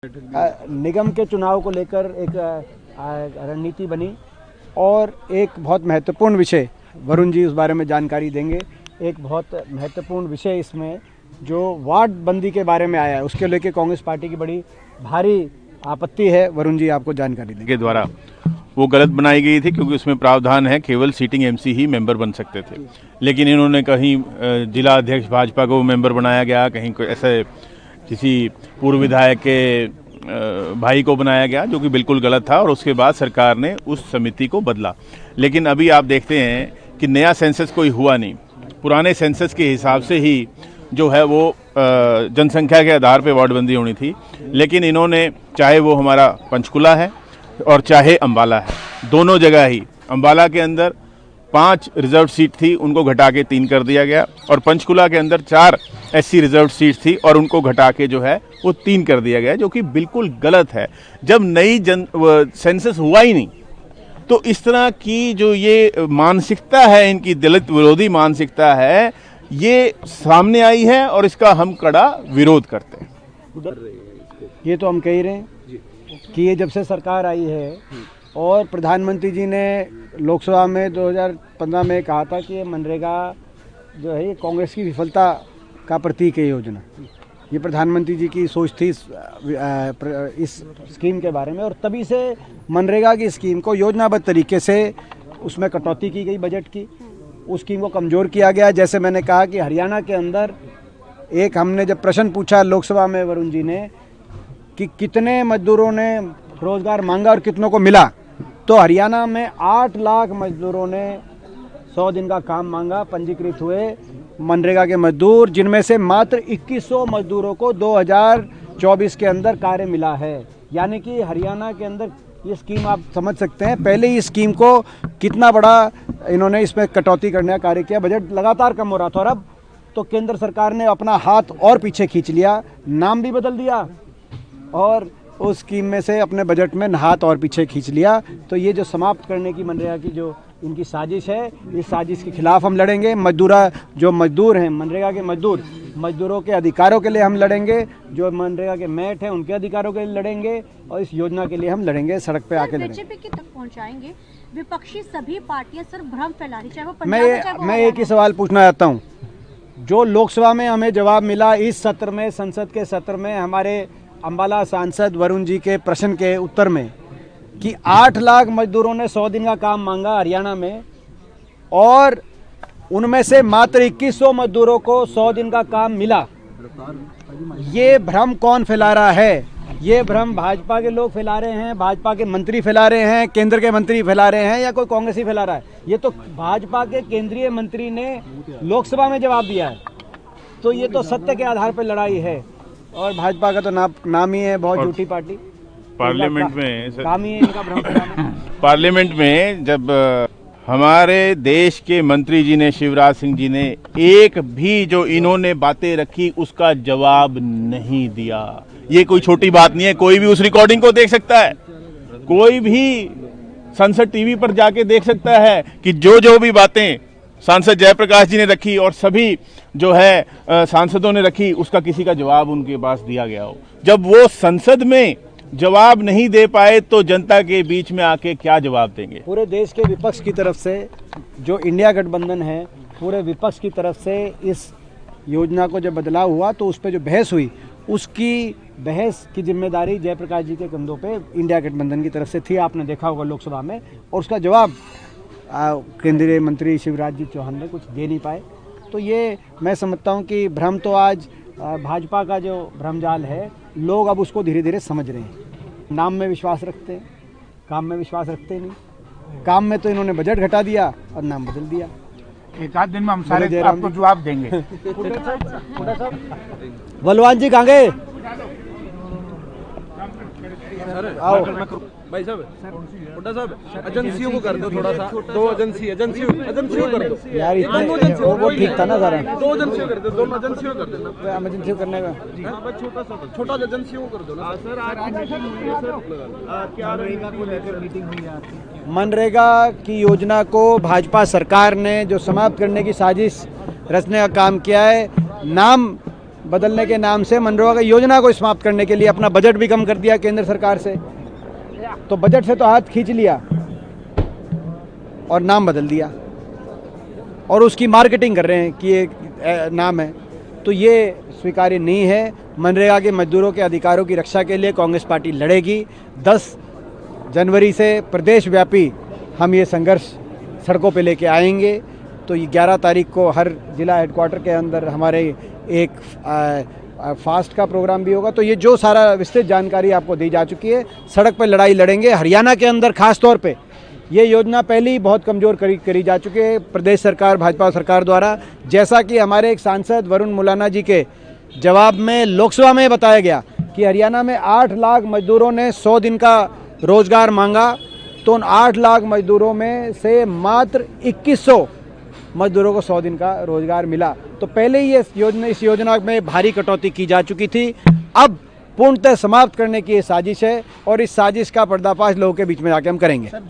निगम के चुनाव को लेकर एक रणनीति बनी और एक बहुत महत्वपूर्ण विषय, वरुण जी उस बारे में जानकारी देंगे। एक बहुत महत्वपूर्ण विषय इसमें जो वार्ड बंदी के बारे में आया है, उसके लेके कांग्रेस पार्टी की बड़ी भारी आपत्ति है। वरुण जी आपको जानकारी देंगे। के द्वारा वो गलत बनाई गई थी क्योंकि उसमें प्रावधान है केवल सीटिंग एमसी ही मेंबर बन सकते थे, लेकिन इन्होंने कहीं जिला अध्यक्ष भाजपा को मेंबर बनाया गया, कहीं कोई ऐसे किसी पूर्व विधायक के भाई को बनाया गया, जो कि बिल्कुल गलत था। और उसके बाद सरकार ने उस समिति को बदला। लेकिन अभी आप देखते हैं कि नया सेंसस कोई हुआ नहीं, पुराने सेंसस के हिसाब से ही जो है वो जनसंख्या के आधार पे वार्डबंदी होनी थी। लेकिन इन्होंने, चाहे वो हमारा पंचकुला है और चाहे अम्बाला है, दोनों जगह ही अम्बाला के अंदर 5 रिजर्व सीट थी, उनको घटा के 3 कर दिया गया, और पंचकुला के अंदर 4 एससी रिजर्व सीट थी और उनको घटा के जो है वो 3 कर दिया गया, जो कि बिल्कुल गलत है। जब नई सेंसस हुआ ही नहीं तो इस तरह की जो ये मानसिकता है, इनकी दलित विरोधी मानसिकता है, ये सामने आई है और इसका हम कड़ा विरोध करते हैं। ये तो हम कह ही रहे हैं कि ये जब से सरकार आई है और प्रधानमंत्री जी ने लोकसभा में 2015 में कहा था कि ये मनरेगा जो है ये कांग्रेस की विफलता का प्रतीक है योजना। ये प्रधानमंत्री जी की सोच थी इस स्कीम के बारे में, और तभी से मनरेगा की स्कीम को योजनाबद्ध तरीके से उसमें कटौती की गई, बजट की, उस स्कीम को कमज़ोर किया गया। जैसे मैंने कहा कि हरियाणा के अंदर एक हमने जब प्रश्न पूछा लोकसभा में वरुण जी ने कि कितने मजदूरों ने रोज़गार मांगा और कितनों को मिला, तो हरियाणा में 8 लाख मजदूरों ने 100 दिन का काम मांगा, पंजीकृत हुए मनरेगा के मजदूर, जिनमें से मात्र 2100 मजदूरों को 2024 के अंदर कार्य मिला है। यानी कि हरियाणा के अंदर ये स्कीम आप समझ सकते हैं, पहले ही स्कीम को कितना बड़ा इन्होंने इसमें कटौती करने का कार्य किया, बजट लगातार कम हो रहा था। और अब तो केंद्र सरकार ने अपना हाथ और पीछे खींच लिया, नाम भी बदल दिया और उस स्कीम में से अपने बजट में हाथ और पीछे खींच लिया। तो ये जो समाप्त करने की मनरेगा की जो इनकी साजिश है, इस साजिश के खिलाफ हम लड़ेंगे। जो मजदूर हैं, मनरेगा के मजदूरों के अधिकारों के लिए हम लड़ेंगे। जो मनरेगा के मैट हैं उनके अधिकारों के लिए लड़ेंगे, और इस योजना के लिए हम लड़ेंगे, सड़क पे आके लड़ेंगे। बीजेपी तक पहुंचाएंगे। विपक्षी सभी पार्टियां सिर्फ भ्रम फैला रही, चाहे वो पंजाब मैं एक ही सवाल पूछना चाहता हूँ, जो लोकसभा में हमें जवाब मिला इस सत्र में, संसद के सत्र में, हमारे अम्बाला सांसद वरुण जी के प्रश्न के उत्तर में, कि 8 लाख मजदूरों ने 100 दिन का काम मांगा हरियाणा में, और उनमें से मात्र 2100 मजदूरों को 100 दिन का काम मिला। ये भ्रम कौन फैला रहा है? ये भ्रम भाजपा के लोग फैला रहे हैं, भाजपा के मंत्री फैला रहे हैं, केंद्र के मंत्री फैला रहे हैं, या कोई कांग्रेसी फैला रहा है? ये तो भाजपा के केंद्रीय मंत्री ने लोकसभा में जवाब दिया है। तो ये तो सत्य के आधार पर लड़ाई है, और भाजपा का तो नाम ही है बहुत झूठी पार्टी। पार्लियामेंट में काम ही है इनका भ्रम फैलाना। पार्लियामेंट में जब हमारे देश के मंत्री जी ने, शिवराज सिंह जी ने, एक भी जो इन्होंने बातें रखी उसका जवाब नहीं दिया। ये कोई छोटी बात नहीं है, कोई भी उस रिकॉर्डिंग को देख सकता है, कोई भी संसद टीवी पर जाके देख सकता है कि जो भी बातें सांसद जयप्रकाश जी ने रखी और सभी जो है सांसदों ने रखी, उसका किसी का जवाब उनके पास दिया गया हो। जब वो संसद में जवाब नहीं दे पाए तो जनता के बीच में आके क्या जवाब देंगे? पूरे देश के विपक्ष की तरफ से, जो इंडिया गठबंधन है, पूरे विपक्ष की तरफ से इस योजना को जब बदलाव हुआ तो उस पर जो बहस हुई, उसकी बहस की जिम्मेदारी जयप्रकाश जी के कंधों पे इंडिया गठबंधन की तरफ से थी। आपने देखा होगा लोकसभा में, और उसका जवाब केंद्रीय मंत्री शिवराज जी चौहान ने कुछ दे नहीं पाए। तो ये मैं समझता हूँ कि भ्रम तो आज भाजपा का जो भ्रमजाल है, लोग अब उसको धीरे धीरे समझ रहे हैं। नाम में विश्वास रखते हैं, काम में विश्वास रखते नहीं। काम में तो इन्होंने बजट घटा दिया और नाम बदल दिया। एक आध दिन में हम सारे आपको जवाब देंगे। बलवान जी कहाँ गए? आओ भाई साहब, हुड्डा साहब, एजेंसियों को कर दो थोड़ा सा, 2 एजेंसियों कर दो यार, इतना वो ठीक था ना जरा। 2 एजेंसियों कर दो, दोनों एजेंसियों कर देना। एमरजेंसी करने का छोटा एजेंसियों को कर दो ना सर। मनरेगा की योजना को भाजपा सरकार ने जो समाप्त करने की साजिश रचने का काम किया है, नाम बदलने के नाम से मनरेगा की योजना को समाप्त करने के लिए अपना बजट भी कम कर दिया केंद्र सरकार से। तो बजट से तो हाथ खींच लिया और नाम बदल दिया और उसकी मार्केटिंग कर रहे हैं कि ये नाम है। तो ये स्वीकार्य नहीं है। मनरेगा के मजदूरों के अधिकारों की रक्षा के लिए कांग्रेस पार्टी लड़ेगी। 10 जनवरी से प्रदेश व्यापी हम ये संघर्ष सड़कों पे लेके आएंगे। तो ये 11 तारीख को हर जिला हेडक्वार्टर के अंदर हमारे एक फास्ट का प्रोग्राम भी होगा। तो ये जो सारा विस्तृत जानकारी आपको दी जा चुकी है, सड़क पर लड़ाई लड़ेंगे। हरियाणा के अंदर खास तौर पे ये योजना पहले ही बहुत कमज़ोर करी जा चुकी है प्रदेश सरकार, भाजपा सरकार द्वारा। जैसा कि हमारे एक सांसद वरुण मुलाना जी के जवाब में लोकसभा में बताया गया कि हरियाणा में 8 लाख मजदूरों ने 100 दिन का रोजगार मांगा, तो उन 8 लाख मजदूरों में से मात्र 2100 मजदूरों को 100 दिन का रोजगार मिला। तो पहले ही इस योजना में भारी कटौती की जा चुकी थी। अब पूर्णतः समाप्त करने की ये साजिश है और इस साजिश का पर्दाफाश लोगों के बीच में जाके हम करेंगे।